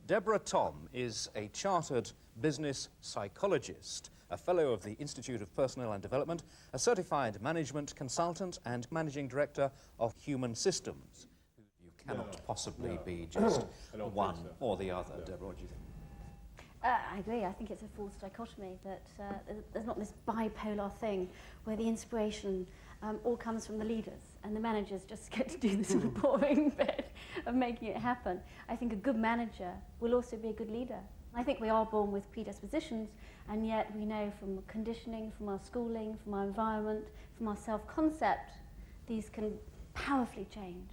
Deborah Tom is a chartered business psychologist, a fellow of the Institute of Personnel and Development, a certified management consultant and managing director of Human Systems. You cannot possibly be just one or the other. Deborah, what do you think? I agree. I think it's a false dichotomy that there's not this bipolar thing where the inspiration all comes from the leaders and the managers just get to do the sort of boring bit of making it happen. I think a good manager will also be a good leader. I think we are born with predispositions, and yet we know from conditioning, from our schooling, from our environment, from our self-concept, these can powerfully change.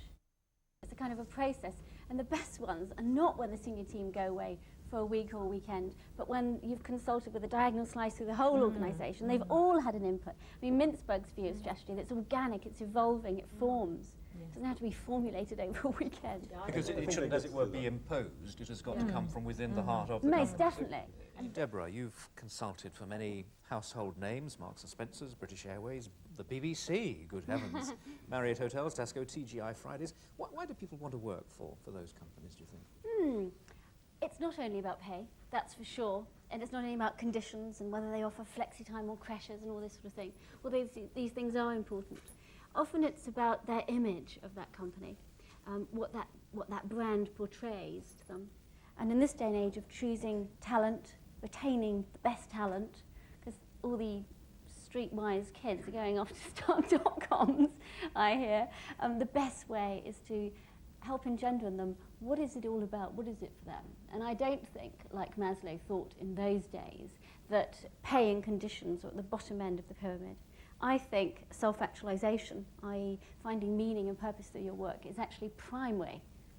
It's a kind of a process, and the best ones are not when the senior team go away for a week or a weekend, but when you've consulted with a diagonal slice through the whole organisation, they've all had an input. I mean, Mintzberg's view of strategy, that's organic, it's evolving, it forms. It doesn't have to be formulated over a weekend. Because it shouldn't, as it were, be imposed. It has got to come from within the heart of the Most company. definitely. And Deborah, you've consulted for many household names, Marks and Spencer's, British Airways, the BBC, good heavens, Marriott Hotels, Tesco, TGI Fridays. Why do people want to work for those companies, do you think? It's not only about pay, that's for sure, and it's not only about conditions and whether they offer flexi time or crashes and all this sort of thing. Well, these things are important. Often it's about their image of that company, what that brand portrays to them. And in this day and age of choosing talent, retaining the best talent, because all the streetwise kids are going off to start dot-coms, I hear, the best way is to help engender in them, what is it all about, what is it for them? And I don't think, like Maslow thought in those days, that pay and conditions are at the bottom end of the pyramid. I think self-actualization, i.e. finding meaning and purpose through your work, is actually prime way